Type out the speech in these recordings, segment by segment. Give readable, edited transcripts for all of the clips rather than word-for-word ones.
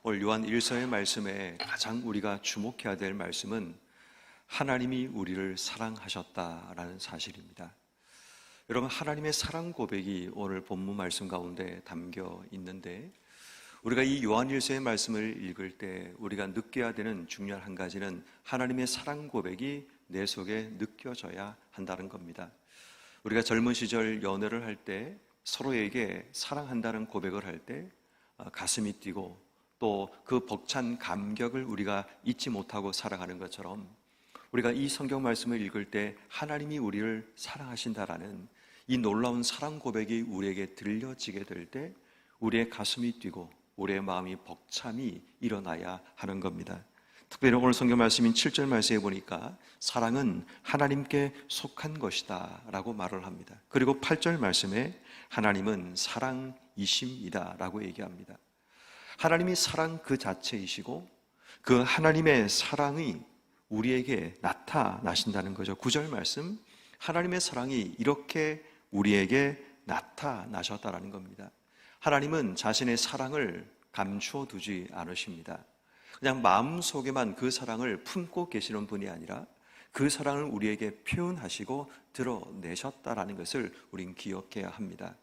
오늘 요한 1서의 말씀에 가장 우리가 주목해야 될 말씀은 하나님이 우리를 사랑하셨다라는 사실입니다. 여러분, 하나님의 사랑 고백이 오늘 본문 말씀 가운데 담겨 있는데, 우리가 이 요한 1서의 말씀을 읽을 때 우리가 느껴야 되는 중요한 한 가지는 하나님의 사랑 고백이 내 속에 느껴져야 한다는 겁니다. 우리가 젊은 시절 연애를 할 때 서로에게 사랑한다는 고백을 할 때 가슴이 뛰고 또 그 벅찬 감격을 우리가 잊지 못하고 살아가는 것처럼, 우리가 이 성경 말씀을 읽을 때 하나님이 우리를 사랑하신다라는 이 놀라운 사랑 고백이 우리에게 들려지게 될 때 우리의 가슴이 뛰고 우리의 마음이 벅참이 일어나야 하는 겁니다. 특별히 오늘 성경 말씀인 7절 말씀에 보니까 사랑은 하나님께 속한 것이다 라고 말을 합니다. 그리고 8절 말씀에 하나님은 사랑이심이다 라고 얘기합니다. 하나님이 사랑 그 자체이시고 그 하나님의 사랑이 우리에게 나타나신다는 거죠. 9절 말씀, 하나님의 사랑이 이렇게 우리에게 나타나셨다라는 겁니다. 하나님은 자신의 사랑을 감추어 두지 않으십니다. 그냥 마음속에만 그 사랑을 품고 계시는 분이 아니라 그 사랑을 우리에게 표현하시고 드러내셨다라는 것을 우린 기억해야 합니다.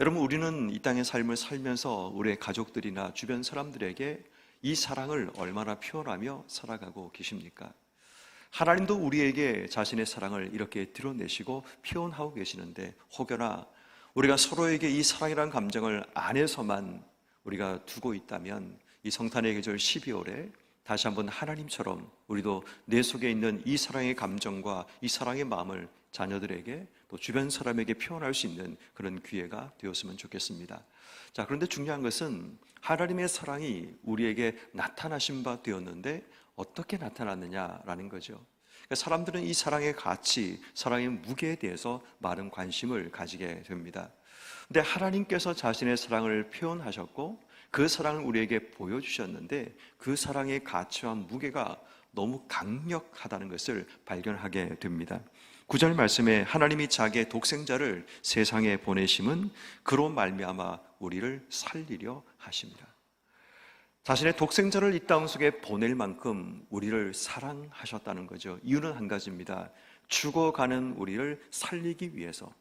여러분, 우리는 이 땅의 삶을 살면서 우리의 가족들이나 주변 사람들에게 이 사랑을 얼마나 표현하며 살아가고 계십니까? 하나님도 우리에게 자신의 사랑을 이렇게 드러내시고 표현하고 계시는데, 혹여나 우리가 서로에게 이 사랑이라는 감정을 안에서만 우리가 두고 있다면 이 성탄의 계절 12월에 다시 한번 하나님처럼 우리도 내 속에 있는 이 사랑의 감정과 이 사랑의 마음을 자녀들에게 또 주변 사람에게 표현할 수 있는 그런 기회가 되었으면 좋겠습니다. 자, 그런데 중요한 것은 하나님의 사랑이 우리에게 나타나신 바 되었는데 어떻게 나타났느냐라는 거죠. 그러니까 사람들은 이 사랑의 가치, 사랑의 무게에 대해서 많은 관심을 가지게 됩니다. 근데 하나님께서 자신의 사랑을 표현하셨고 그 사랑을 우리에게 보여주셨는데 그 사랑의 가치와 무게가 너무 강력하다는 것을 발견하게 됩니다. 9절 말씀에 하나님이 자기의 독생자를 세상에 보내심은 그로 말미암아 우리를 살리려 하십니다. 자신의 독생자를 이 땅 속에 보낼 만큼 우리를 사랑하셨다는 거죠. 이유는 한 가지입니다. 죽어가는 우리를 살리기 위해서.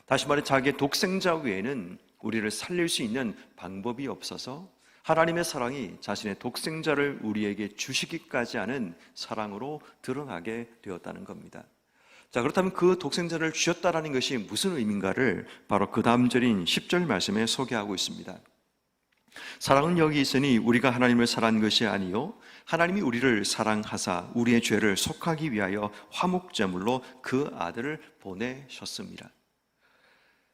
다시 말해 자기의 독생자 외에는 우리를 살릴 수 있는 방법이 없어서 하나님의 사랑이 자신의 독생자를 우리에게 주시기까지 하는 사랑으로 드러나게 되었다는 겁니다. 자, 그렇다면 그 독생자를 주셨다라는 것이 무슨 의미인가를 바로 그 다음 절인 10절 말씀에 소개하고 있습니다. 사랑은 여기 있으니 우리가 하나님을 사랑한 것이 아니요 하나님이 우리를 사랑하사 우리의 죄를 속하기 위하여 화목제물로 그 아들을 보내셨습니다.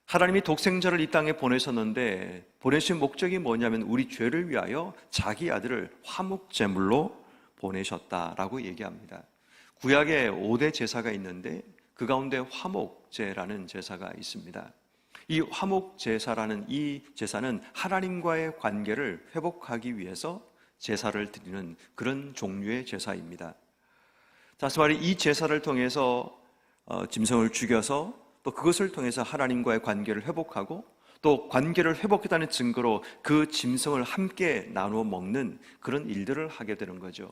하나님이 독생자를 이 땅에 보내셨는데 보내신 목적이 뭐냐면 우리 죄를 위하여 자기 아들을 화목제물로 보내셨다라고 얘기합니다. 구약에 5대 제사가 있는데 그 가운데 화목제라는 제사가 있습니다. 이 화목제사라는 이 제사는 하나님과의 관계를 회복하기 위해서 제사를 드리는 그런 종류의 제사입니다. 다시 말해 이 제사를 통해서 짐승을 죽여서 또 그것을 통해서 하나님과의 관계를 회복하고 또 관계를 회복했다는 증거로 그 짐승을 함께 나누어 먹는 그런 일들을 하게 되는 거죠.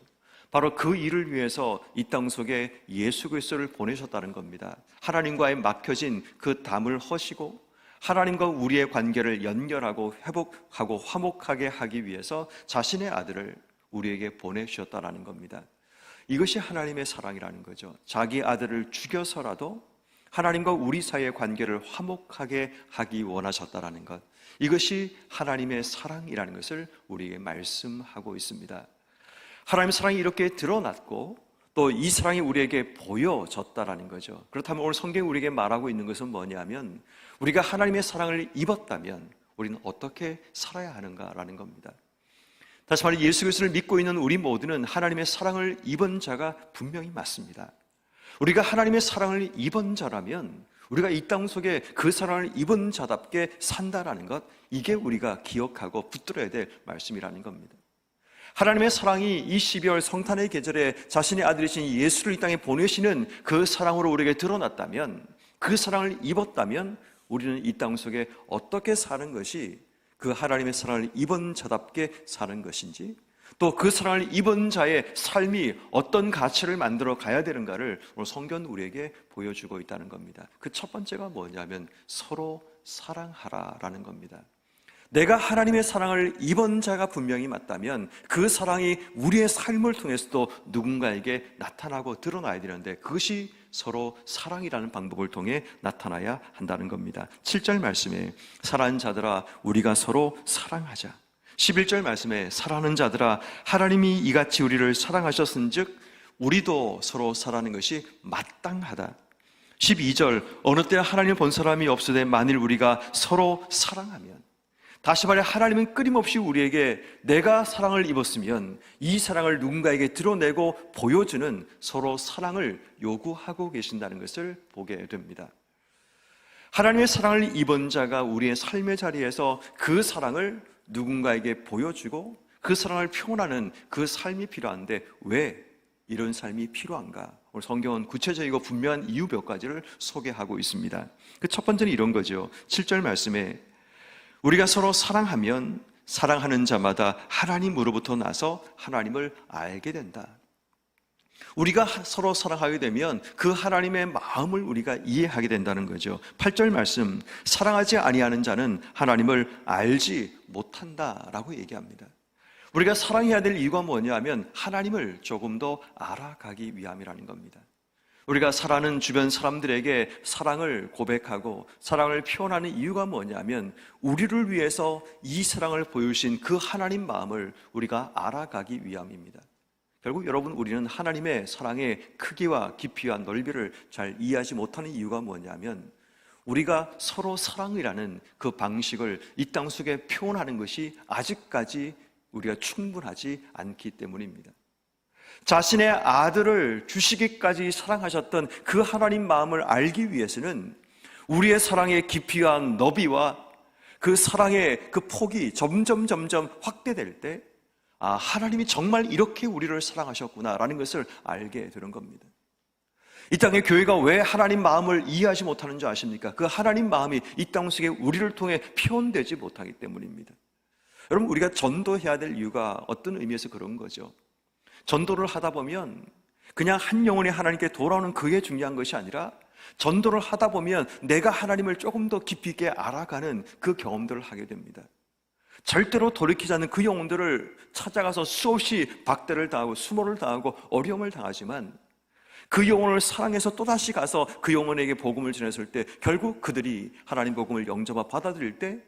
바로 그 일을 위해서 이 땅 속에 예수 그리스도를 보내셨다는 겁니다. 하나님과의 막혀진 그 담을 허시고 하나님과 우리의 관계를 연결하고 회복하고 화목하게 하기 위해서 자신의 아들을 우리에게 보내주셨다는 겁니다. 이것이 하나님의 사랑이라는 거죠. 자기 아들을 죽여서라도 하나님과 우리 사이의 관계를 화목하게 하기 원하셨다는 것, 이것이 하나님의 사랑이라는 것을 우리에게 말씀하고 있습니다. 하나님의 사랑이 이렇게 드러났고 또 이 사랑이 우리에게 보여졌다라는 거죠. 그렇다면 오늘 성경이 우리에게 말하고 있는 것은 뭐냐면 우리가 하나님의 사랑을 입었다면 우리는 어떻게 살아야 하는가라는 겁니다. 다시 말해 예수 그리스도를 믿고 있는 우리 모두는 하나님의 사랑을 입은 자가 분명히 맞습니다. 우리가 하나님의 사랑을 입은 자라면 우리가 이 땅 속에 그 사랑을 입은 자답게 산다라는 것, 이게 우리가 기억하고 붙들어야 될 말씀이라는 겁니다. 하나님의 사랑이 이 12월 성탄의 계절에 자신의 아들이신 예수를 이 땅에 보내시는 그 사랑으로 우리에게 드러났다면, 그 사랑을 입었다면 우리는 이 땅 속에 어떻게 사는 것이 그 하나님의 사랑을 입은 자답게 사는 것인지, 또 그 사랑을 입은 자의 삶이 어떤 가치를 만들어 가야 되는가를 오늘 성경은 우리에게 보여주고 있다는 겁니다. 그 첫 번째가 뭐냐면 서로 사랑하라라는 겁니다. 내가 하나님의 사랑을 입은 자가 분명히 맞다면 그 사랑이 우리의 삶을 통해서도 누군가에게 나타나고 드러나야 되는데, 그것이 서로 사랑이라는 방법을 통해 나타나야 한다는 겁니다. 7절 말씀에 사랑하는 자들아 우리가 서로 사랑하자, 11절 말씀에 사랑하는 자들아 하나님이 이같이 우리를 사랑하셨은즉 우리도 서로 사랑하는 것이 마땅하다. 12절 어느 때 하나님을 본 사람이 없으되 만일 우리가 서로 사랑하면, 다시 말해 하나님은 끊임없이 우리에게 내가 사랑을 입었으면 이 사랑을 누군가에게 드러내고 보여주는 서로 사랑을 요구하고 계신다는 것을 보게 됩니다. 하나님의 사랑을 입은 자가 우리의 삶의 자리에서 그 사랑을 누군가에게 보여주고 그 사랑을 표현하는 그 삶이 필요한데, 왜 이런 삶이 필요한가? 오늘 성경은 구체적이고 분명한 이유 몇 가지를 소개하고 있습니다. 그 첫 번째는 이런 거죠. 7절 말씀에 우리가 서로 사랑하면 사랑하는 자마다 하나님으로부터 나서 하나님을 알게 된다. 우리가 서로 사랑하게 되면 그 하나님의 마음을 우리가 이해하게 된다는 거죠. 8절 말씀, 사랑하지 아니하는 자는 하나님을 알지 못한다라고 얘기합니다. 우리가 사랑해야 될 이유가 뭐냐면 하나님을 조금 더 알아가기 위함이라는 겁니다. 우리가 사랑하는 주변 사람들에게 사랑을 고백하고 사랑을 표현하는 이유가 뭐냐면 우리를 위해서 이 사랑을 보여주신 그 하나님 마음을 우리가 알아가기 위함입니다. 결국 여러분, 우리는 하나님의 사랑의 크기와 깊이와 넓이를 잘 이해하지 못하는 이유가 뭐냐면 우리가 서로 사랑이라는 그 방식을 이 땅 속에 표현하는 것이 아직까지 우리가 충분하지 않기 때문입니다. 자신의 아들을 주시기까지 사랑하셨던 그 하나님 마음을 알기 위해서는 우리의 사랑의 깊이와 너비와 그 사랑의 그 폭이 점점 확대될 때, 아, 하나님이 정말 이렇게 우리를 사랑하셨구나라는 것을 알게 되는 겁니다. 이 땅의 교회가 왜 하나님 마음을 이해하지 못하는 줄 아십니까? 그 하나님 마음이 이 땅 속에 우리를 통해 표현되지 못하기 때문입니다. 여러분, 우리가 전도해야 될 이유가 어떤 의미에서 그런 거죠. 전도를 하다 보면 그냥 한 영혼이 하나님께 돌아오는 그게 중요한 것이 아니라 전도를 하다 보면 내가 하나님을 조금 더 깊이 있게 알아가는 그 경험들을 하게 됩니다. 절대로 돌이키지 않는 그 영혼들을 찾아가서 수없이 박대를 당하고 수모를 당하고 어려움을 당하지만 그 영혼을 사랑해서 또다시 가서 그 영혼에게 복음을 전했을 때 결국 그들이 하나님 복음을 영접하고 받아들일 때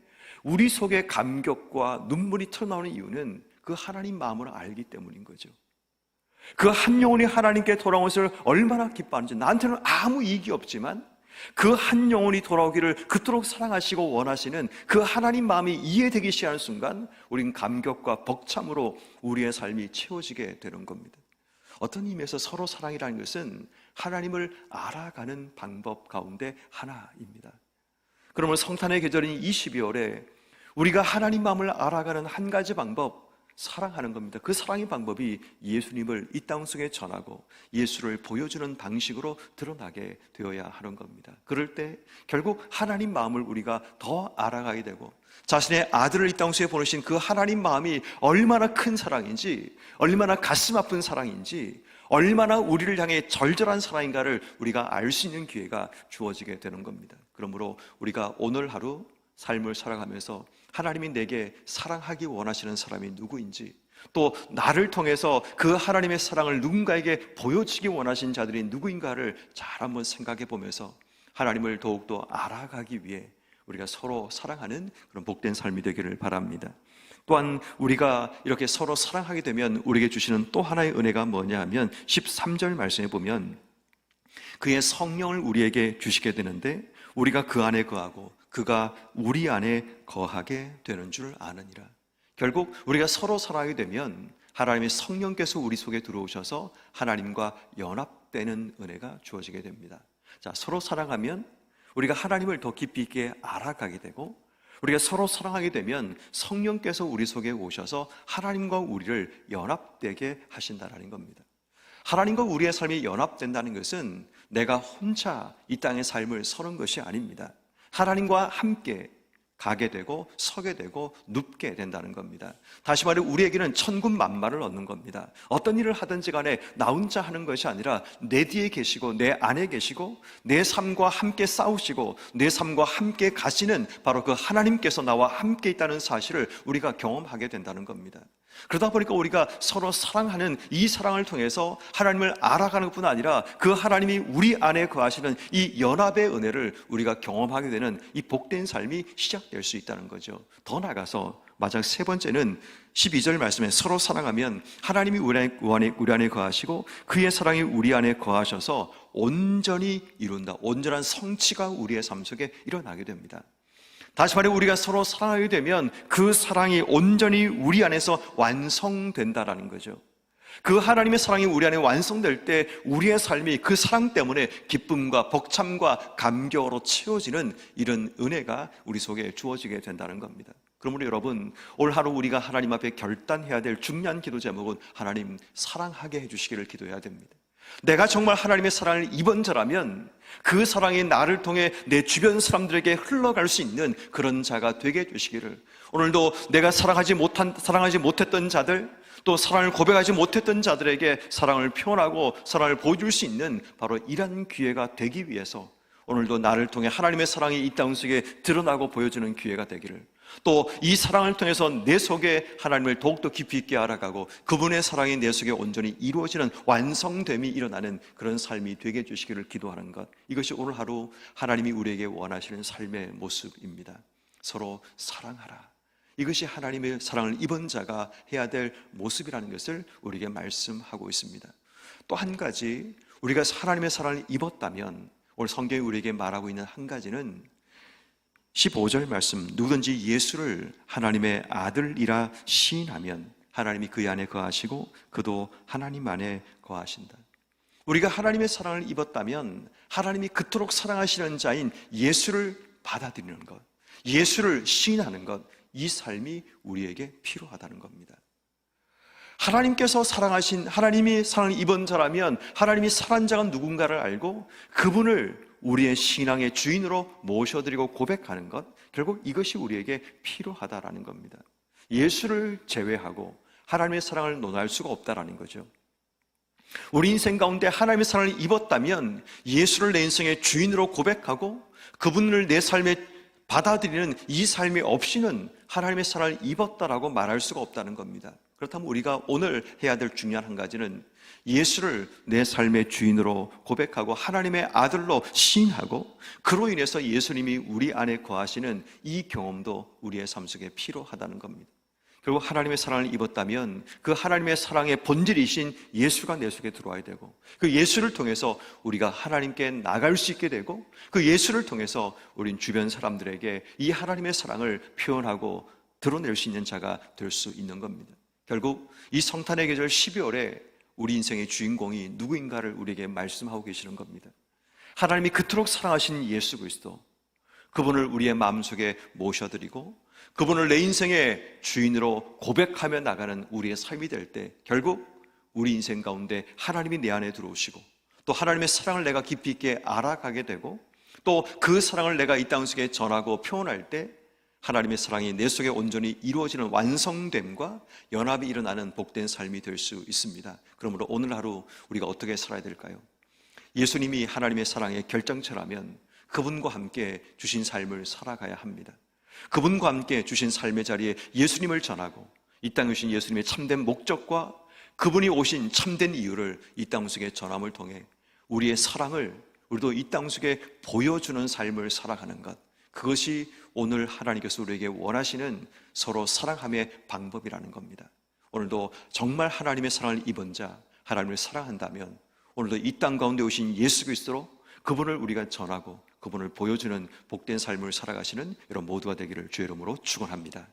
우리 속에 감격과 눈물이 튀어나오는 이유는 그 하나님 마음을 알기 때문인 거죠. 그 한 영혼이 하나님께 돌아온 것을 얼마나 기뻐하는지, 나한테는 아무 이익이 없지만 그 한 영혼이 돌아오기를 그토록 사랑하시고 원하시는 그 하나님 마음이 이해되기 시작하는 순간 우리는 감격과 벅참으로 우리의 삶이 채워지게 되는 겁니다. 어떤 의미에서 서로 사랑이라는 것은 하나님을 알아가는 방법 가운데 하나입니다. 그러면 성탄의 계절인 12월에 우리가 하나님 마음을 알아가는 한 가지 방법, 사랑하는 겁니다. 그 사랑의 방법이 예수님을 이 땅 속에 전하고 예수를 보여주는 방식으로 드러나게 되어야 하는 겁니다. 그럴 때 결국 하나님 마음을 우리가 더 알아가게 되고 자신의 아들을 이 땅 속에 보내신 그 하나님 마음이 얼마나 큰 사랑인지, 얼마나 가슴 아픈 사랑인지, 얼마나 우리를 향해 절절한 사랑인가를 우리가 알 수 있는 기회가 주어지게 되는 겁니다. 그러므로 우리가 오늘 하루 삶을 살아가면서 하나님이 내게 사랑하기 원하시는 사람이 누구인지, 또 나를 통해서 그 하나님의 사랑을 누군가에게 보여주기 원하시는 자들이 누구인가를 잘 한번 생각해 보면서 하나님을 더욱더 알아가기 위해 우리가 서로 사랑하는 그런 복된 삶이 되기를 바랍니다. 또한 우리가 이렇게 서로 사랑하게 되면 우리에게 주시는 또 하나의 은혜가 뭐냐 하면 13절 말씀에 보면 그의 성령을 우리에게 주시게 되는데 우리가 그 안에 거하고 그가 우리 안에 거하게 되는 줄 아느니라. 결국 우리가 서로 사랑하게 되면 하나님의 성령께서 우리 속에 들어오셔서 하나님과 연합되는 은혜가 주어지게 됩니다. 자, 서로 사랑하면 우리가 하나님을 더 깊이 있게 알아가게 되고, 우리가 서로 사랑하게 되면 성령께서 우리 속에 오셔서 하나님과 우리를 연합되게 하신다는 겁니다. 하나님과 우리의 삶이 연합된다는 것은 내가 혼자 이 땅의 삶을 사는 것이 아닙니다. 하나님과 함께 가게 되고 서게 되고 눕게 된다는 겁니다. 다시 말해 우리에게는 천군만마를 얻는 겁니다. 어떤 일을 하든지 간에 나 혼자 하는 것이 아니라 내 뒤에 계시고 내 안에 계시고 내 삶과 함께 싸우시고 내 삶과 함께 가시는 바로 그 하나님께서 나와 함께 있다는 사실을 우리가 경험하게 된다는 겁니다. 그러다 보니까 우리가 서로 사랑하는 이 사랑을 통해서 하나님을 알아가는 것뿐 아니라 그 하나님이 우리 안에 거하시는 이 연합의 은혜를 우리가 경험하게 되는 이 복된 삶이 시작될 수 있다는 거죠. 더 나아가서 마지막 세 번째는 12절 말씀에 서로 사랑하면 하나님이 우리 안에 거하시고 그의 사랑이 우리 안에 거하셔서 온전히 이룬다. 온전한 성취가 우리의 삶 속에 일어나게 됩니다. 다시 말해 우리가 서로 사랑하게 되면 그 사랑이 온전히 우리 안에서 완성된다라는 거죠. 그 하나님의 사랑이 우리 안에 완성될 때 우리의 삶이 그 사랑 때문에 기쁨과 벅참과 감격으로 채워지는 이런 은혜가 우리 속에 주어지게 된다는 겁니다. 그러므로 여러분, 올 하루 우리가 하나님 앞에 결단해야 될 중요한 기도 제목은 하나님 사랑하게 해주시기를 기도해야 됩니다. 내가 정말 하나님의 사랑을 입은 자라면 그 사랑이 나를 통해 내 주변 사람들에게 흘러갈 수 있는 그런 자가 되게 해주시기를, 오늘도 내가 사랑하지 못했던 자들, 또 사랑을 고백하지 못했던 자들에게 사랑을 표현하고 사랑을 보여줄 수 있는 바로 이런 기회가 되기 위해서 오늘도 나를 통해 하나님의 사랑이 이 땅 속에 드러나고 보여주는 기회가 되기를, 또 이 사랑을 통해서 내 속에 하나님을 더욱더 깊이 있게 알아가고 그분의 사랑이 내 속에 온전히 이루어지는 완성됨이 일어나는 그런 삶이 되게 해주시기를 기도하는 것, 이것이 오늘 하루 하나님이 우리에게 원하시는 삶의 모습입니다. 서로 사랑하라. 이것이 하나님의 사랑을 입은 자가 해야 될 모습이라는 것을 우리에게 말씀하고 있습니다. 또 한 가지, 우리가 하나님의 사랑을 입었다면 오늘 성경이 우리에게 말하고 있는 한 가지는 15절 말씀, 누구든지 예수를 하나님의 아들이라 시인하면 하나님이 그 안에 거하시고 그도 하나님 안에 거하신다. 우리가 하나님의 사랑을 입었다면 하나님이 그토록 사랑하시는 자인 예수를 받아들이는 것, 예수를 시인하는 것, 이 삶이 우리에게 필요하다는 겁니다. 하나님께서 사랑하신, 하나님이 사랑을 입은 자라면 하나님이 사랑한 자가 누군가를 알고 그분을 우리의 신앙의 주인으로 모셔드리고 고백하는 것, 결국 이것이 우리에게 필요하다라는 겁니다. 예수를 제외하고 하나님의 사랑을 논할 수가 없다라는 거죠. 우리 인생 가운데 하나님의 사랑을 입었다면 예수를 내 인생의 주인으로 고백하고 그분을 내 삶에 받아들이는 이 삶이 없이는 하나님의 사랑을 입었다라고 말할 수가 없다는 겁니다. 그렇다면 우리가 오늘 해야 될 중요한 한 가지는 예수를 내 삶의 주인으로 고백하고 하나님의 아들로 시인하고 그로 인해서 예수님이 우리 안에 거하시는 이 경험도 우리의 삶 속에 필요하다는 겁니다. 결국 하나님의 사랑을 입었다면 그 하나님의 사랑의 본질이신 예수가 내 속에 들어와야 되고 그 예수를 통해서 우리가 하나님께 나갈 수 있게 되고 그 예수를 통해서 우린 주변 사람들에게 이 하나님의 사랑을 표현하고 드러낼 수 있는 자가 될 수 있는 겁니다. 결국 이 성탄의 계절 12월에 우리 인생의 주인공이 누구인가를 우리에게 말씀하고 계시는 겁니다. 하나님이 그토록 사랑하신 예수 그리스도, 그분을 우리의 마음속에 모셔드리고 그분을 내 인생의 주인으로 고백하며 나가는 우리의 삶이 될 때 결국 우리 인생 가운데 하나님이 내 안에 들어오시고 또 하나님의 사랑을 내가 깊이 있게 알아가게 되고 또 그 사랑을 내가 이 땅 속에 전하고 표현할 때 하나님의 사랑이 내 속에 온전히 이루어지는 완성됨과 연합이 일어나는 복된 삶이 될 수 있습니다. 그러므로 오늘 하루 우리가 어떻게 살아야 될까요? 예수님이 하나님의 사랑의 결정체라면 그분과 함께 주신 삶을 살아가야 합니다. 그분과 함께 주신 삶의 자리에 예수님을 전하고 이 땅에 오신 예수님의 참된 목적과 그분이 오신 참된 이유를 이 땅 속에 전함을 통해 우리의 사랑을 우리도 이 땅 속에 보여주는 삶을 살아가는 것, 그것이 오늘 하나님께서 우리에게 원하시는 서로 사랑함의 방법이라는 겁니다. 오늘도 정말 하나님의 사랑을 입은 자, 하나님을 사랑한다면 오늘도 이 땅 가운데 오신 예수 그리스도로 그분을 우리가 전하고 그분을 보여주는 복된 삶을 살아가시는 여러분 모두가 되기를 주의 이름으로 축원합니다.